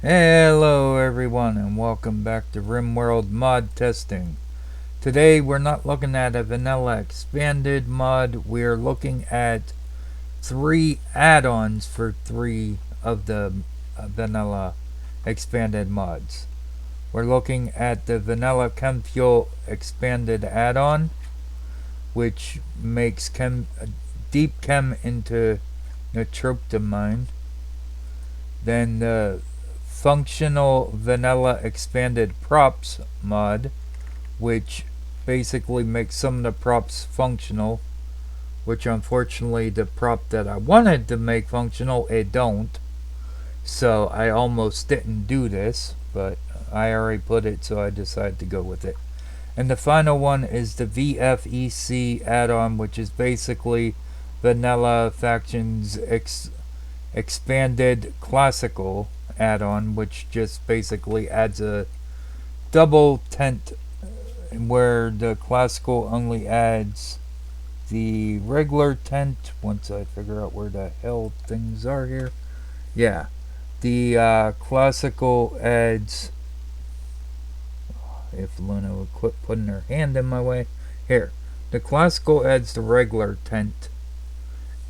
Hello everyone and welcome back to RimWorld mod testing. Today we're not looking at a vanilla expanded mod, we're looking at 3 add-ons for 3 of the vanilla expanded mods. We're looking at the vanilla Chemfuel expanded add-on, which makes Deepchem into Neutroamine. Then the functional vanilla expanded props mod, which basically makes some of the props functional, which unfortunately the prop that I wanted to make functional, it don't. So I almost didn't do this, but I already put it, so I decided to go with it. And the final one is the Vfec Add-On, which is basically vanilla factions expanded classical add-on, which just basically adds a double tent where the classical only adds the regular tent. Once I figure out where the hell things are here. Yeah, the classical adds, if Luna would quit putting her hand in my way. Here, the classical adds the regular tent,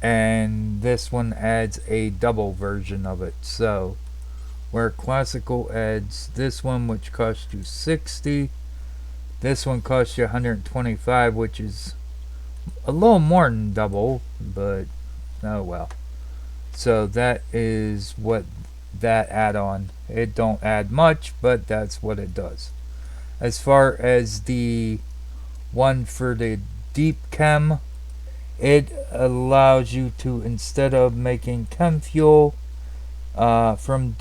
and this one adds a double version of it. So where classical adds this one, which costs you 60, this one costs you 125, which is a little more than double, but oh well. So that is what that add-on, it don't add much, but that's what it does. As far as the one for the Deepchem, it allows you to, instead of making Chemfuel from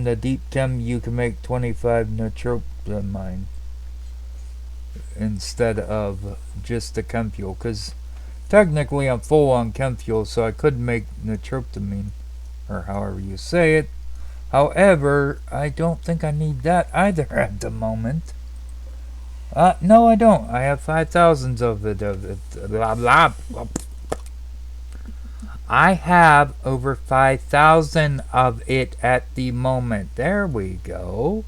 the Deepchem, you can make 25 Neutroamine instead of just the Chemfuel, because technically I'm full on Chemfuel, so I could make Neutroamine, or however you say it. However, I don't think I need that either at the moment. No, I don't. I have 5,000 of it. Blah, blah, blah. I have over 5,000 of it at the moment. There we go.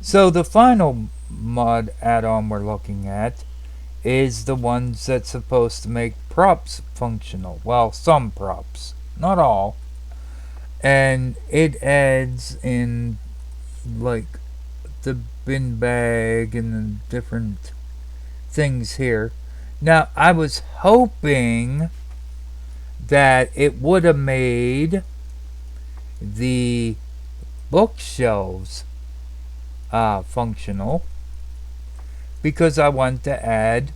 So the final mod add-on we're looking at is the ones that's supposed to make props functional. Well, some props, not all. And it adds in like the bin bag and the different things here. Now, I was hoping that it would have made the bookshelves functional, because I want to add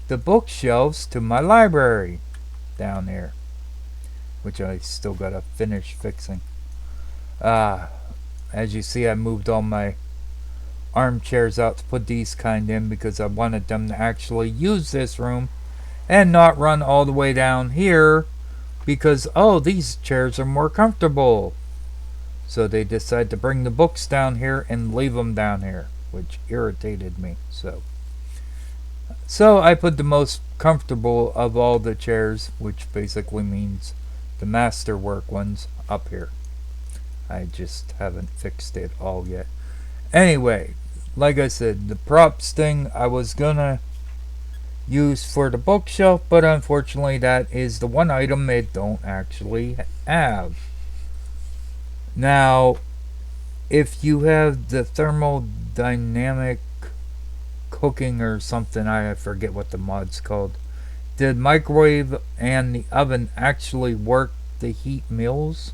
the bookshelves to my library down there, which I still gotta finish fixing. As you see, I moved all my armchairs out to put these kind in because I wanted them to actually use this room and not run all the way down here, because oh, these chairs are more comfortable. So they decided to bring the books down here and leave them down here, which irritated me. So I put the most comfortable of all the chairs, which basically means the masterwork ones, up here. I just haven't fixed it all yet. Anyway, like I said, the props thing I was gonna use for the bookshelf, but unfortunately that is the one item it don't actually have. Now, if you have the thermodynamic cooking or something, I forget what the mod's called, the microwave and the oven actually work to heat meals,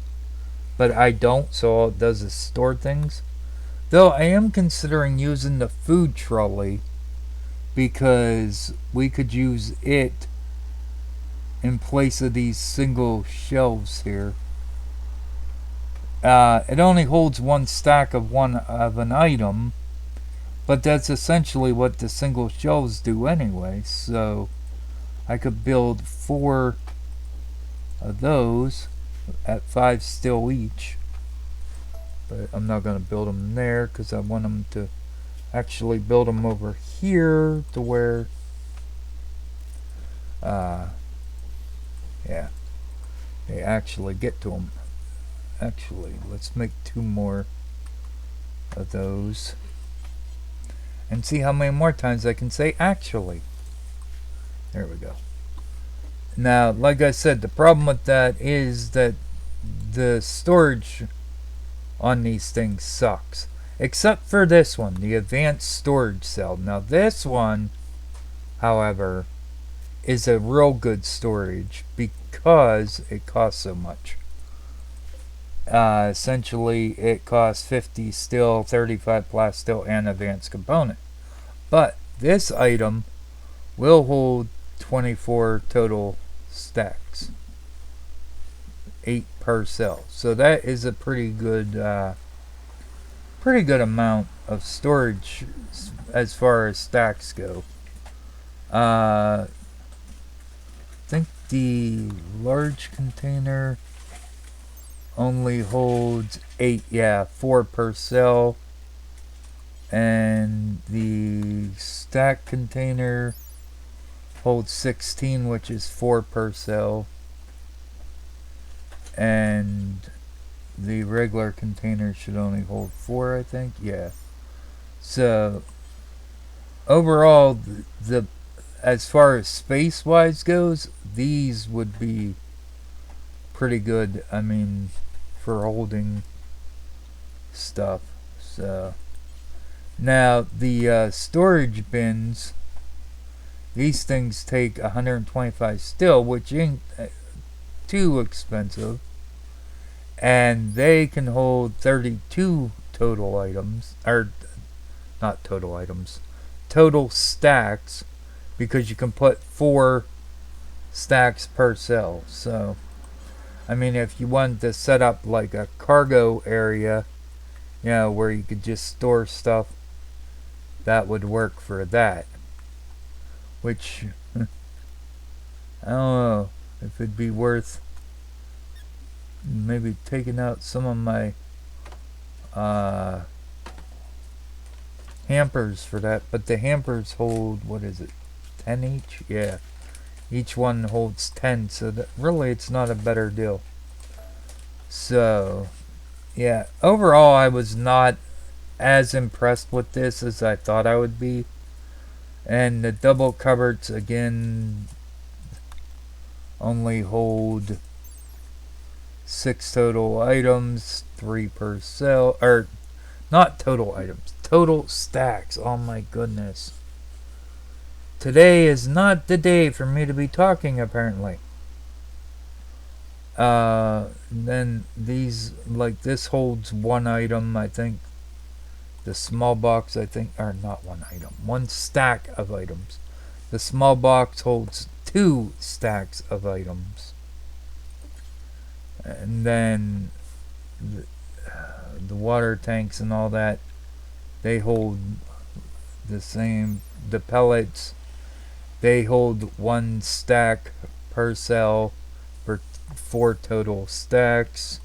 but I don't, so all it does is store things. Though I am considering using the food trolley, because we could use it in place of these single shelves here. It only holds one stack of an item, but that's essentially what the single shelves do anyway. So I could build 4 of those at 5 steel each, but I'm not going to build them there because I want them to actually build them over here to where yeah, they actually get to them. Actually, let's make 2 more of those. And see how many more times I can say actually. There we go. Now, like I said, the problem with that is that the storage on these things sucks. Except for this one, the advanced storage cell. Now this one, however, is a real good storage because it costs so much. Essentially, it costs 50 steel, 35 plasteel, and advanced component. But this item will hold 24 total stacks. 8 per cell. So that is a pretty good amount of storage as far as stacks go. I think the large container only holds 8, 4 per cell. And the stack container holds 16, which is 4 per cell. And the regular container should only hold 4, I think. Yeah. So overall, the as far as space wise goes, these would be pretty good. I mean, for holding stuff. So now the storage bins, these things take 125 steel, which ain't too expensive, and they can hold 32 total items, or not total items, total stacks, because you can put 4 stacks per cell. So I mean, if you wanted to set up like a cargo area, you know, where you could just store stuff, that would work for that. Which I don't know if it'd be worth maybe taking out some of my hampers for that. But the hampers hold, what is it, 10 each? Yeah, each one holds 10, so that really it's not a better deal. So yeah, overall I was not as impressed with this as I thought I would be. And the double cupboards, again, only hold 6 total items, 3 per cell, or not total items, total stacks. Oh my goodness. Today is not the day for me to be talking, apparently. Then these, like this holds 1 item, I think. The small box, I think, or not 1 item, 1 stack of items. The small box holds 2 stacks of items. And then the water tanks and all that, they hold the same. The pellets, they hold 1 stack per cell for 4 total stacks,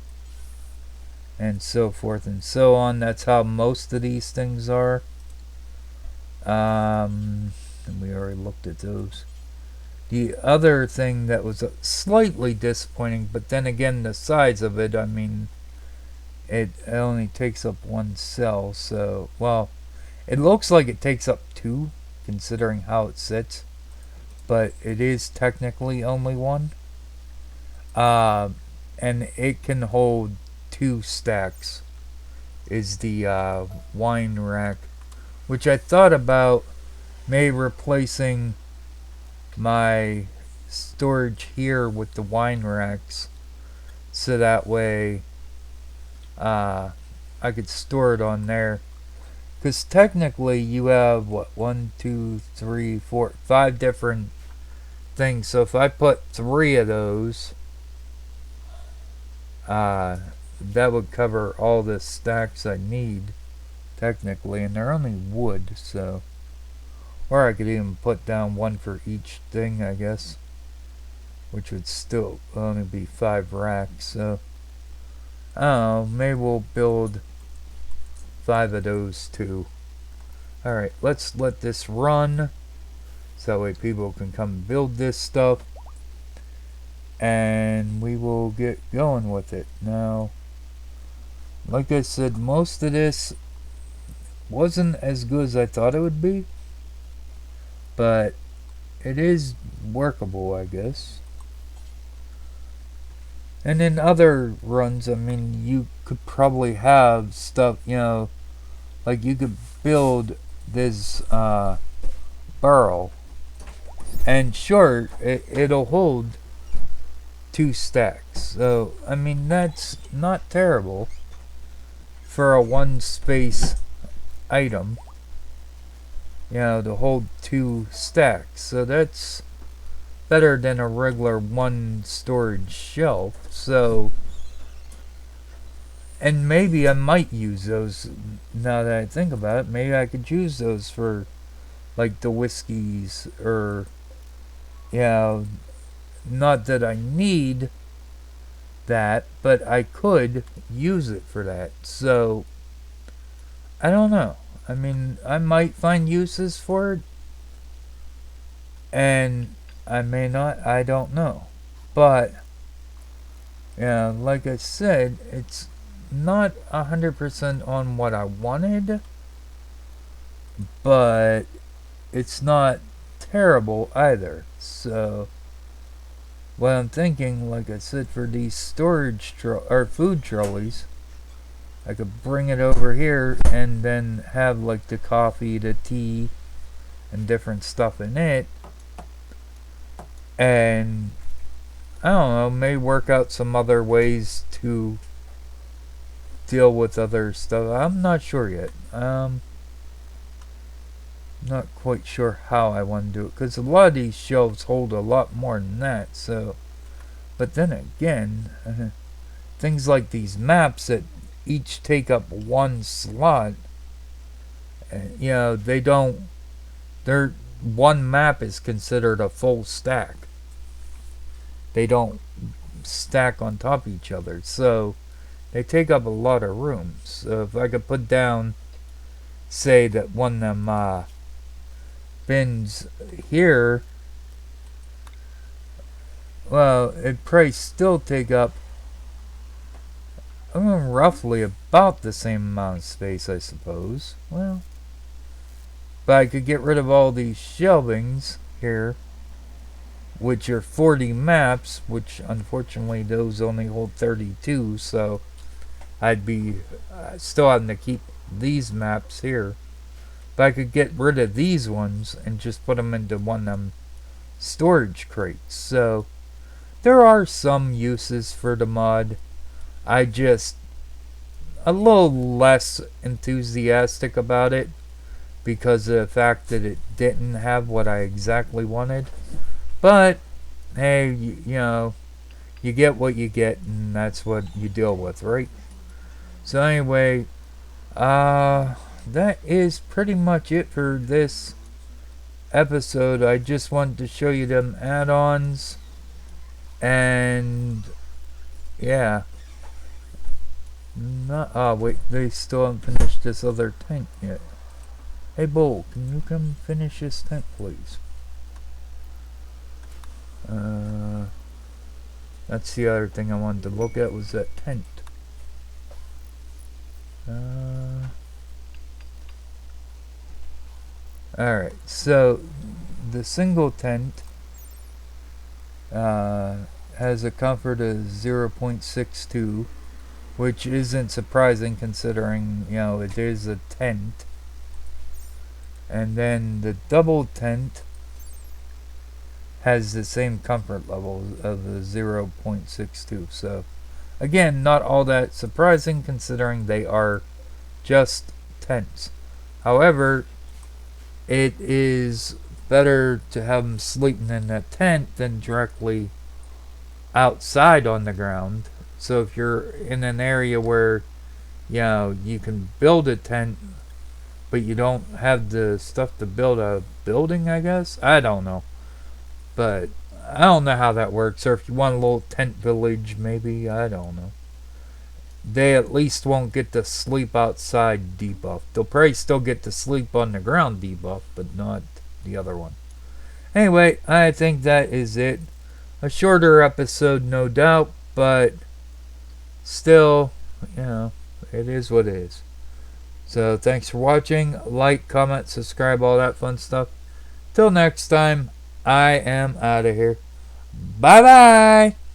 and so forth and so on. That's how most of these things are. And we already looked at those. The other thing that was slightly disappointing, but then again, the size of it, I mean, it only takes up 1 cell. So, well, it looks like it takes up 2, considering how it sits, but it is technically only 1. And it can hold 2 stacks, is the wine rack, which I thought about maybe replacing my storage here with the wine racks, so that way I could store it on there. Because technically you have, what, 1, 2, 3, 4, 5 different things. So if I put 3 of those, that would cover all the stacks I need, technically, and they're only wood, so, or I could even put down 1 for each thing, I guess, which would still only be 5 racks. So I don't know, maybe we'll build 5 of those too. Alright, let's let this run so that way people can come build this stuff, and we will get going with it. Now, like I said, most of this wasn't as good as I thought it would be, but it is workable, I guess. And in other runs, I mean, you could probably have stuff, like you could build this barrel, and sure, it'll hold 2 stacks. So, I mean, that's not terrible for a one space item, to hold 2 stacks. So that's better than a regular one storage shelf. So, and maybe I might use those now that I think about it. Maybe I could use those for like the whiskeys, or not that I need that, but I could use it for that. So I don't know. I mean, I might find uses for it, and I may not. I don't know. But like I said, it's not 100% on what I wanted, but it's not terrible either. So what I'm thinking, like I said, for these storage or food trolleys, I could bring it over here and then have like the coffee, the tea, and different stuff in it. And I don't know, may work out some other ways to deal with other stuff. I'm not sure yet. Not quite sure how I want to do it, because a lot of these shelves hold a lot more than that. So, but then again, things like these maps that each take up 1 slot, they don't. They're one map is considered a full stack. They don't stack on top of each other, so they take up a lot of room. So if I could put down, say that one of them bins here, well, it'd probably still take up roughly about the same amount of space, I suppose. Well, but I could get rid of all these shelvings here, which are 40 maps, which unfortunately those only hold 32, so I'd be still having to keep these maps here. But I could get rid of these ones and just put them into one of them storage crates. So there are some uses for the mod. I just a little less enthusiastic about it because of the fact that it didn't have what I exactly wanted. But hey, you get what you get, and that's what you deal with, right? So anyway, that is pretty much it for this episode. I just wanted to show you them add-ons, and yeah. Wait, they still haven't finished this other tent yet. Hey, Bull, can you come finish this tent, please? That's the other thing I wanted to look at, was that tent. Alright, so the single tent has a comfort of 0.62, which isn't surprising considering, it is a tent. And then the double tent has the same comfort level of the 0.62. So again, not all that surprising considering they are just tents. However, it is better to have them sleeping in a tent than directly outside on the ground. So if you're in an area where you can build a tent, but you don't have the stuff to build a building, I guess? I don't know. But I don't know how that works. Or if you want a little tent village, maybe. I don't know. They at least won't get to sleep outside debuff. They'll probably still get to sleep on the ground debuff, but not the other one. Anyway, I think that is it. A shorter episode, no doubt, but still, it is what it is. So thanks for watching. Like, comment, subscribe, all that fun stuff. Till next time, I am out of here. Bye bye.